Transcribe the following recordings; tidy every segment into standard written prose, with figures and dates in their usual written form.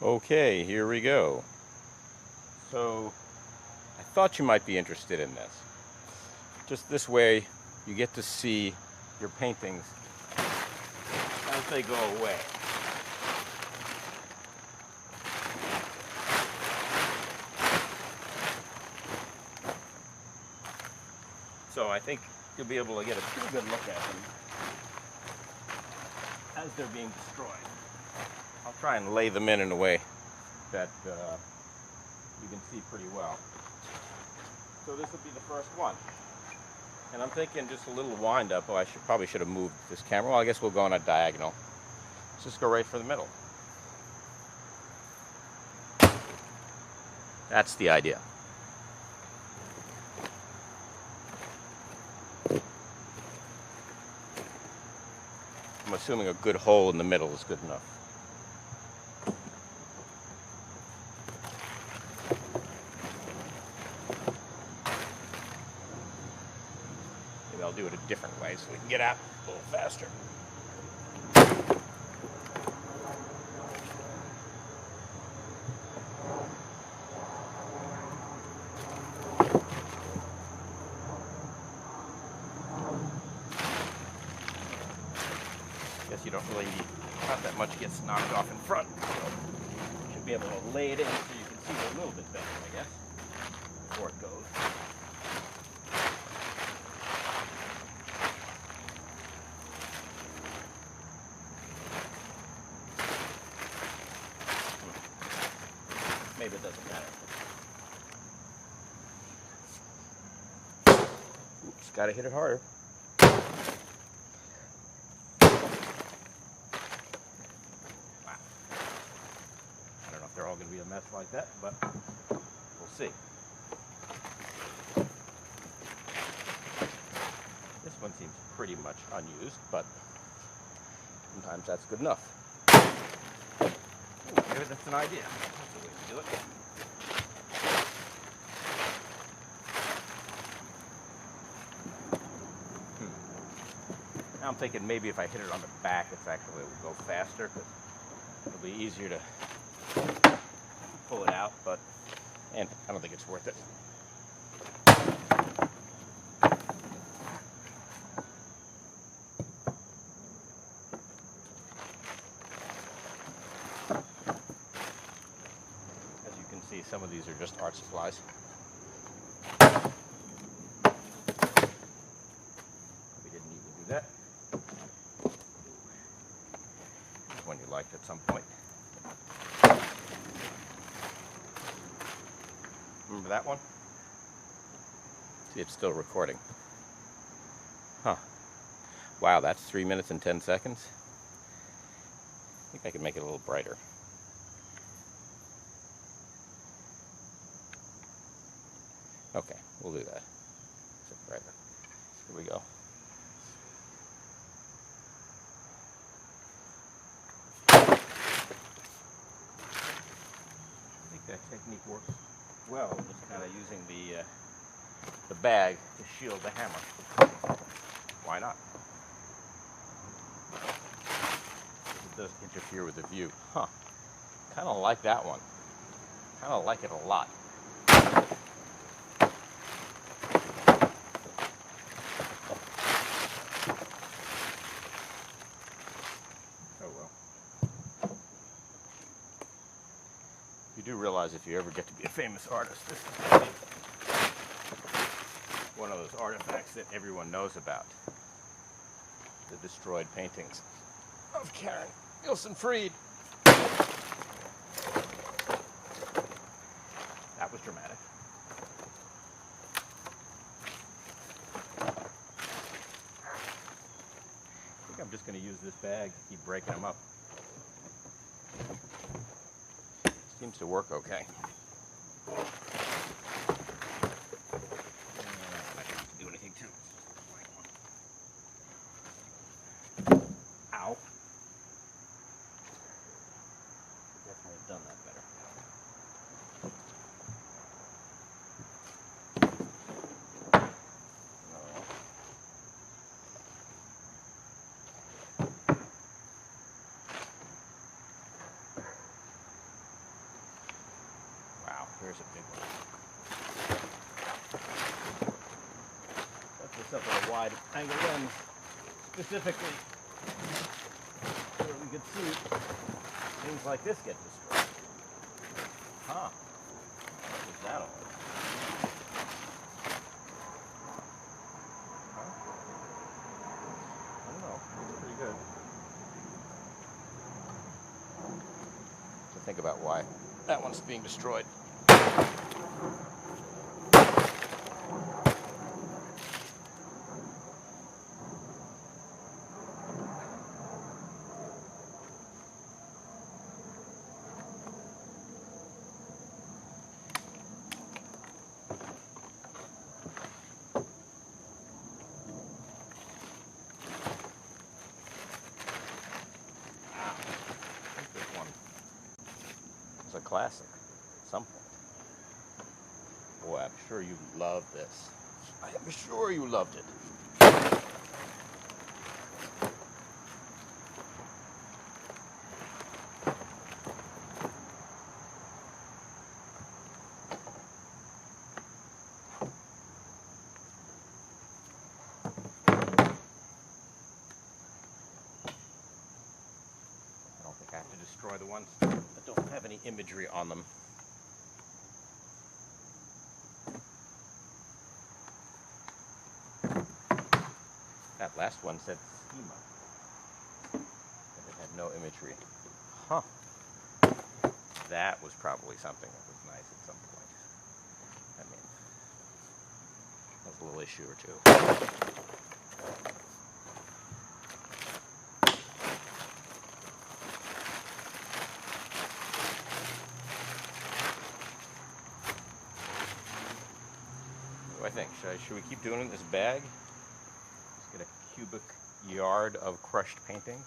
Okay, here we go. So, I thought you might be interested in this. Just this way, you get to see your paintings as they go away. So I think you'll be able to get a pretty good look at them as they're being destroyed. I'll try and lay them in a way that you can see pretty well. So this will be the first one. And I'm thinking just a little wind up. Oh, I probably should have moved this camera. Well, I guess we'll go on a diagonal. Let's just go right for the middle. That's the idea. I'm assuming a good hole in the middle is good enough. Maybe I'll do it a different way so we can get out a little faster. Guess you don't really need, not that much gets knocked off in front. So you should be able to lay it in so you can see it a little bit better, I guess, before it goes. Maybe it doesn't matter. Oops, gotta hit it harder. Wow. I don't know if they're all gonna be a mess like that, but we'll see. This one seems pretty much unused, but sometimes that's good enough. Ooh, maybe that's an idea. That's a way to do it. Now I'm thinking maybe if I hit it on the back, it will go faster because it'll be easier to pull it out, but I don't think it's worth it. As you can see, some of these are just art supplies. We didn't need to do that. This one you liked at some point. Remember that one? See, it's still recording. Huh. Wow, that's 3 minutes and 10 seconds. I think I can make it a little brighter. Okay, we'll do that. Brighter. Here we go. I think that technique works well, just kind of using the bag to shield the hammer. Why not? It does interfere with the view. Huh. Kind of like that one. Kind of like it a lot. Oh well. You do realize if you ever get to be a famous artist, this is going to be one of those artifacts that everyone knows about. The destroyed paintings of Karen Nielsen Freed. That was dramatic. I think I'm just going to use this bag to keep breaking them up. Seems to work okay. I don't do anything to it. Ow. Definitely have done that better. There's a big one. Set this up with a wide angle lens, specifically so that we could see things like this get destroyed. Huh. What was that all about? Huh? I don't know. It's pretty good. To think about why that one's being destroyed. A classic at some point. Boy, I'm sure you love this. I am sure you loved it. I don't think I have to destroy the ones that don't have any imagery on them. That last one said schema, and it had no imagery. Huh. That was probably something that was nice at some point. I mean, that's a little issue or two. What do I think? Should we keep doing it in this bag? Just get a cubic yard of crushed paintings.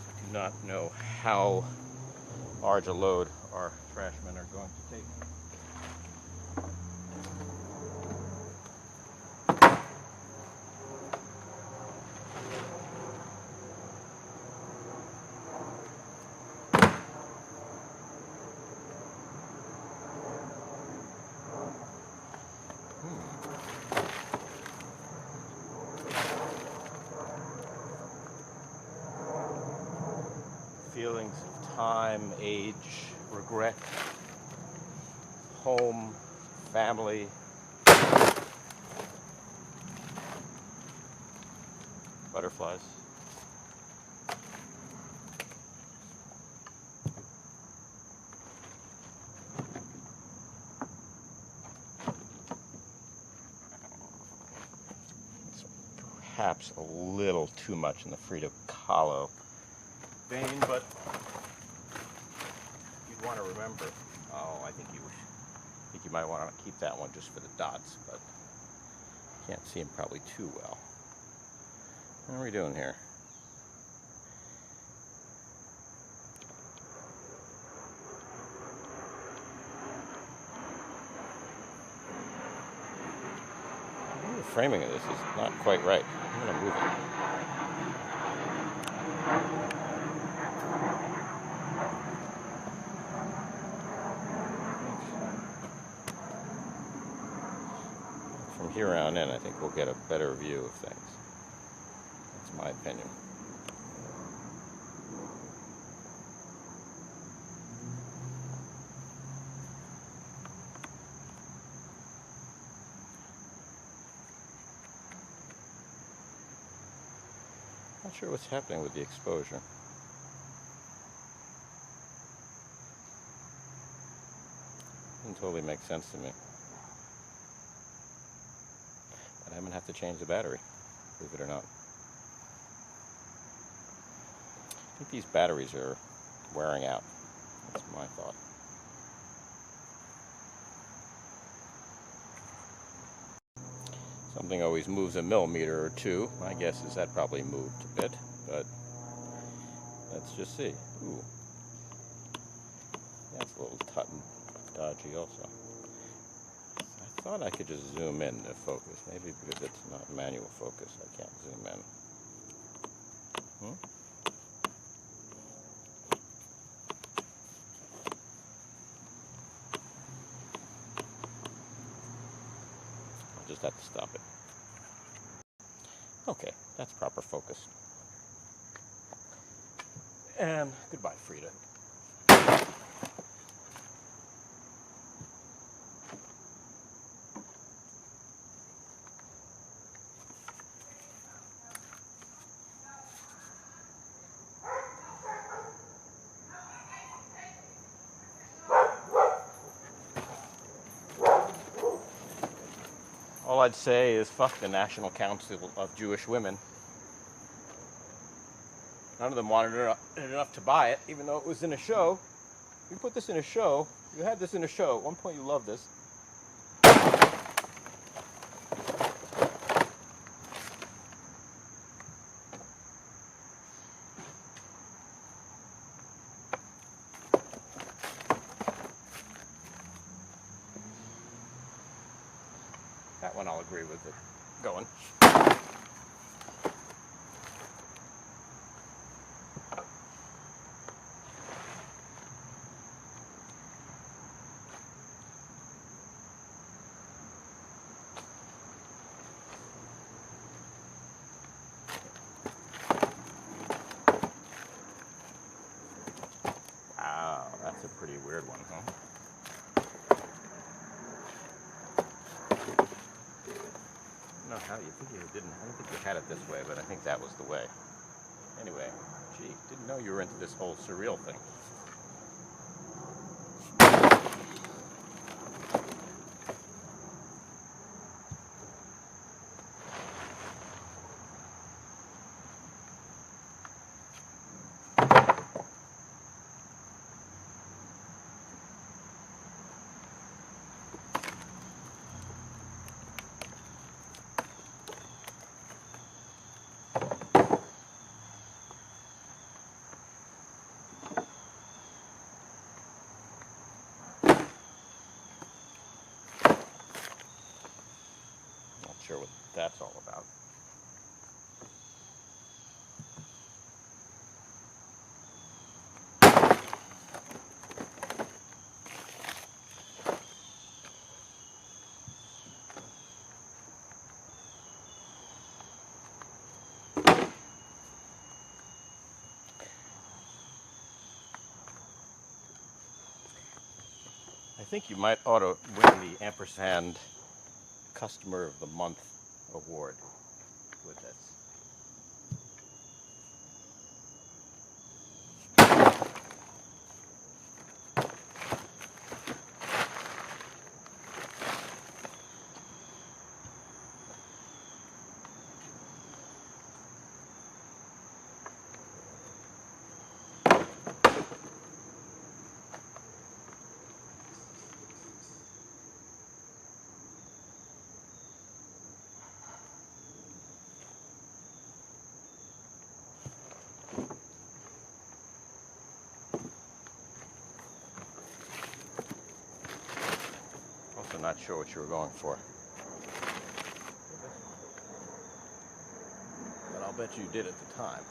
I do not know how large a load our trash men are going to take. Feelings of time, age, regret, home, family, butterflies. It's perhaps a little too much in the Frida Kahlo vein, but you'd want to remember. Oh, I think you might want to keep that one just for the dots, but can't see them probably too well. What are we doing here? I think the framing of this is not quite right. I'm going to move it. From here on in, I think we'll get a better view of things. That's my opinion. Not sure what's happening with the exposure. Doesn't totally make sense to me. But I'm going to have to change the battery, believe it or not. I think these batteries are wearing out. That's my thought. Something always moves a millimeter or two. My guess is that probably moved a bit, but let's just see. Ooh. That's a little dodgy also. I thought I could just zoom in to focus. Maybe because it's not manual focus, I can't zoom in. I'll just have to stop it. Okay, that's proper focus. And goodbye, Frida. All I'd say is fuck the National Council of Jewish Women. None of them wanted it enough to buy it, even though it was in a show. You put this in a show. You had this in a show. At one point you loved this. That one I'll agree with it going. Wow, that's a pretty weird one, huh? No, how you think you didn't? I don't think you had it this way, but I think that was the way. Anyway, gee, didn't know you were into this whole surreal thing. Not sure what that's all about. I think you might ought to win the Ampersand Customer of the Month award with this. Also not sure what you were going for. But I'll bet you did at the time.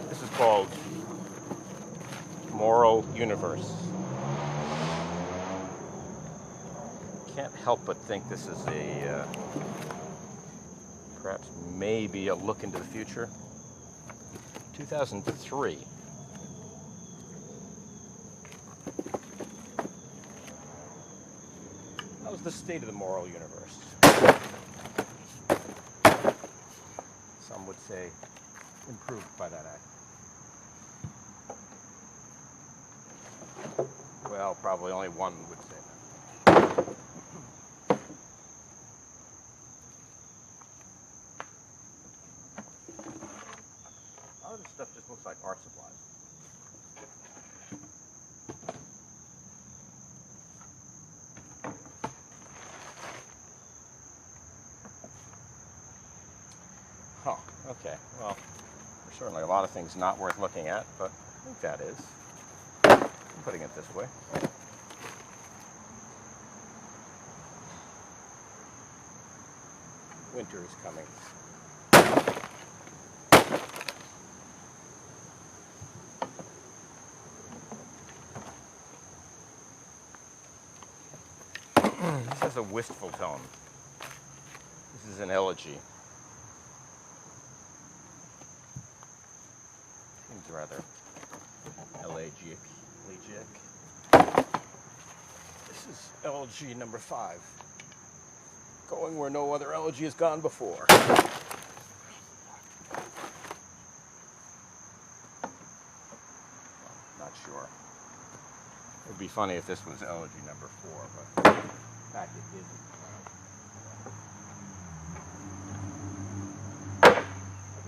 This is called Moral Universe. Can't help but think this is a perhaps maybe a look into the future. 2003. That was the state of the moral universe. Some would say improved by that act. Well, probably only one would say that. A lot of this stuff just looks like art supplies. Okay, well, there's certainly a lot of things not worth looking at, but I think that is. I'm putting it this way. Winter is coming. This has a wistful tone. This is an elegy. Seems rather elegiac. This is elegy number 5. Going where no other elegy has gone before. Not sure. It would be funny if this was elegy number 4, but in fact it isn't. Like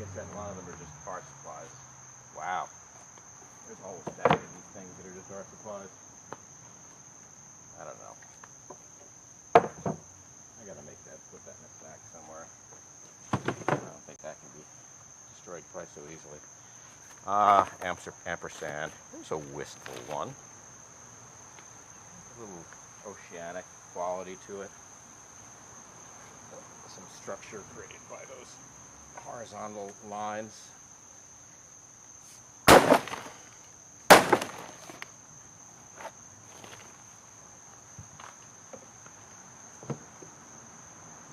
I said, a lot of them are just art supplies. Wow. There's a whole stack of these things that are just art supplies. I don't know. I gotta put that in a stack somewhere. I don't think that can be destroyed quite so easily. Ampersand. There's a wistful one. A little oceanic quality to it. Some structure created by those horizontal lines.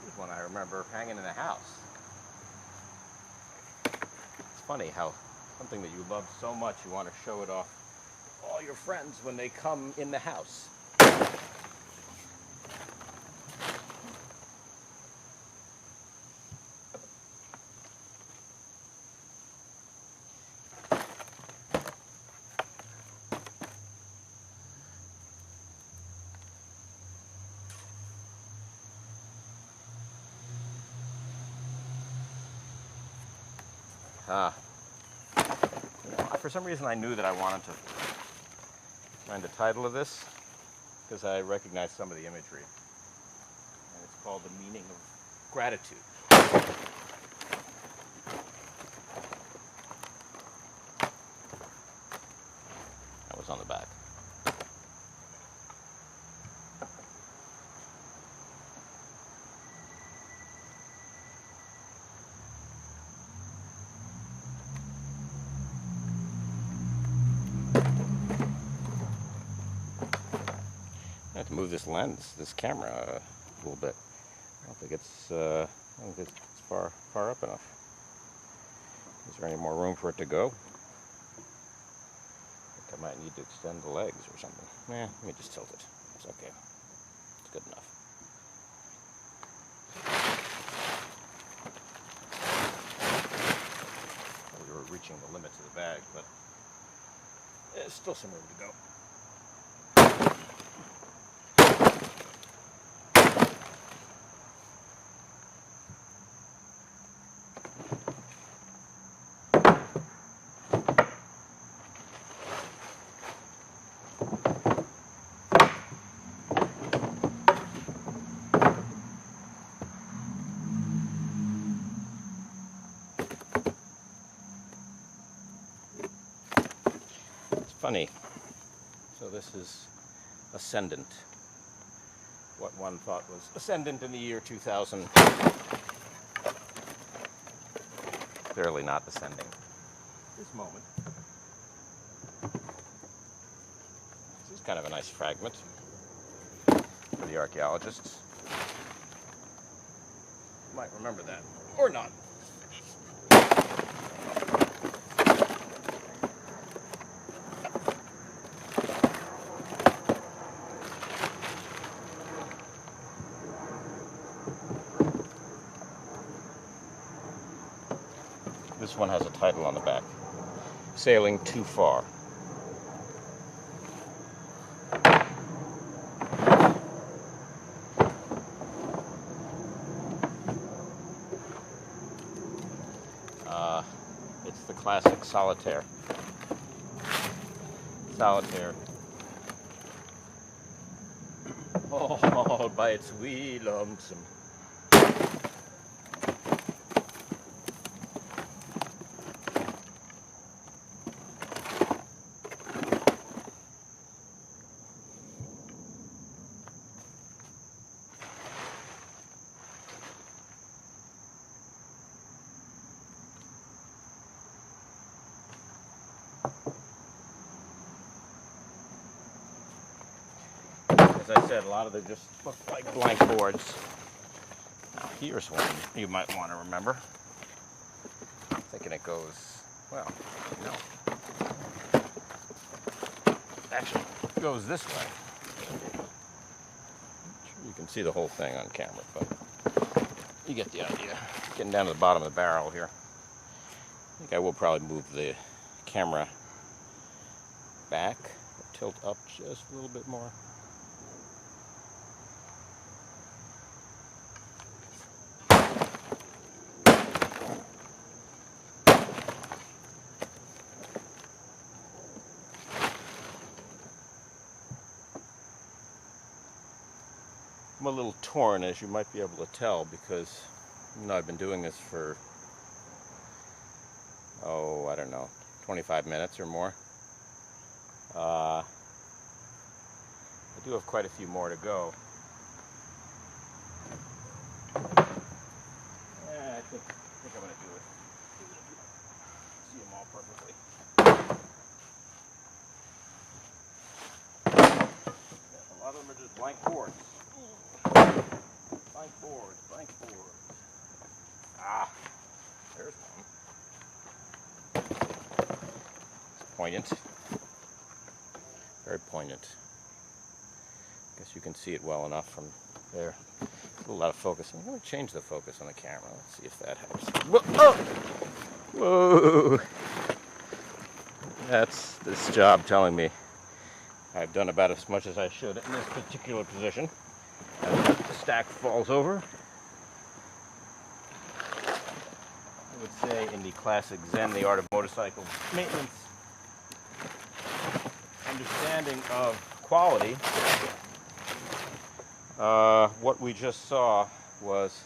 Here's one I remember hanging in the house. It's funny how something that you love so much, you want to show it off to all your friends when they come in the house. For some reason I knew that I wanted to find the title of this because I recognized some of the imagery. And it's called The Meaning of Gratitude. That was on the back. I have to move this lens, this camera, a little bit. I don't think it's far up enough. Is there any more room for it to go? I think I might need to extend the legs or something. Let me just tilt it. It's okay. It's good enough. We were reaching the limits of the bag, but there's still some room to go. Funny. So this is ascendant. What one thought was ascendant in the year 2000. Clearly not ascending. This moment. This is kind of a nice fragment for the archaeologists. You might remember that. Or not. This one has a title on the back. Sailing Too Far. It's the classic solitaire. Solitaire. Oh, by its wee lonesome. as I said, a lot of them just look like blank boards. Now here's one you might want to remember. I'm thinking it goes, well, no. Actually, it goes this way. You can see the whole thing on camera, but you get the idea. Getting down to the bottom of the barrel here. I think I will probably move the camera back, tilt up just a little bit more. I'm a little torn, as you might be able to tell, because I've been doing this for, I don't know, 25 minutes or more. I do have quite a few more to go. I think I'm going to do it. See them all perfectly. A lot of them are just blank boards. Blank boards, blank boards. Ah, there's one. It's poignant. Very poignant. Guess you can see it well enough from there. A lot of focus. I'm going to change the focus on the camera. Let's see if that helps. Whoa! Oh! Whoa! That's this job telling me I've done about as much as I should in this particular position. As the stack falls over. I would say in the classic Zen, the art of motorcycle maintenance, understanding of quality, what we just saw was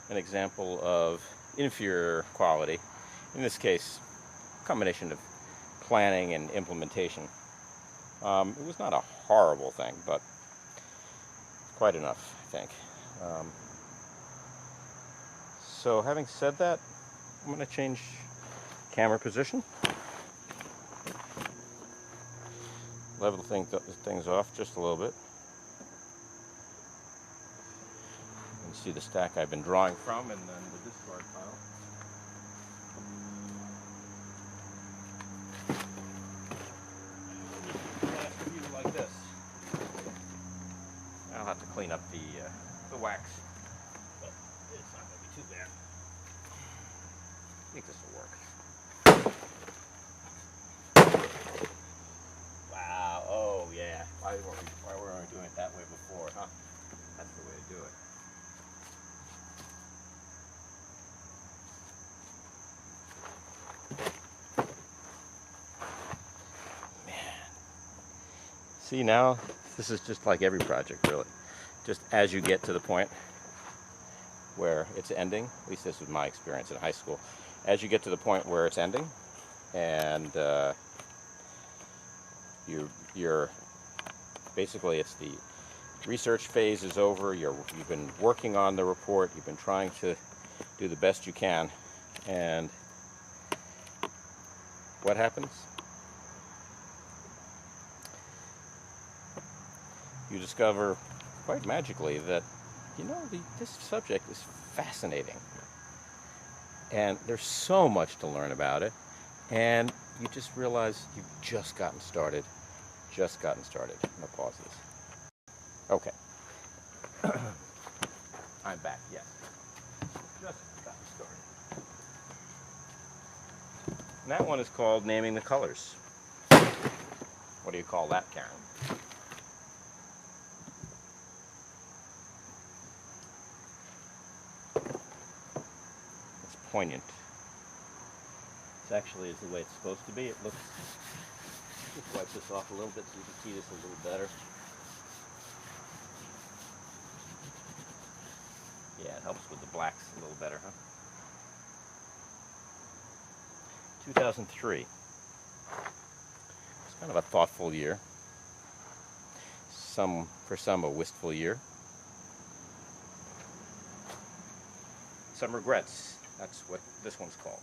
an example of inferior quality. In this case, a combination of planning and implementation. It was not a horrible thing, but quite enough, I think. So having said that, I'm going to change camera position. Level things off just a little bit. You can see the stack I've been drawing from, and then the discard pile. Last view like this. I'll have to clean up the wax, but it's not going to be too bad. I think this will work. Wow, oh yeah. Why were we doing it that way before, huh? That's the way to do it. Man. See, now, this is just like every project, really. Just as you get to the point where it's ending, at least this was my experience in high school, as you get to the point where it's ending, and you're basically, it's the research phase is over, you've been working on the report, you've been trying to do the best you can, and what happens? You discover quite magically that, this subject is fascinating. And there's so much to learn about it. And you just realize you've just gotten started. Just gotten started. No pauses. Okay. I'm back, yes. Just gotten started. And that one is called Naming the Colors. What do you call that, Karen? Poignant. This actually is the way it's supposed to be. It looks, just wipe this off a little bit so you can see this a little better. Yeah, it helps with the blacks a little better, huh? 2003. It's kind of a thoughtful year. For some, a wistful year. Some regrets. That's what this one's called.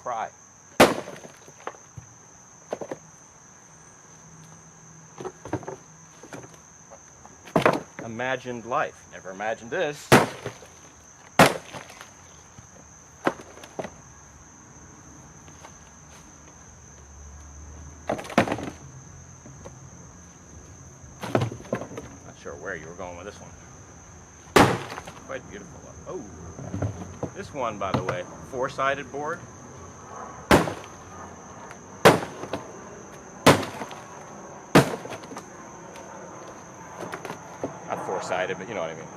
cry. Imagined life. Never imagined this. Not sure where you were going with this one. Quite beautiful. Oh, this one, by the way, four-sided board. Not four-sided, but you know what I mean.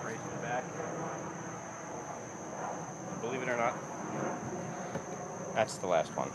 Right in the back. Believe it or not, that's the last one.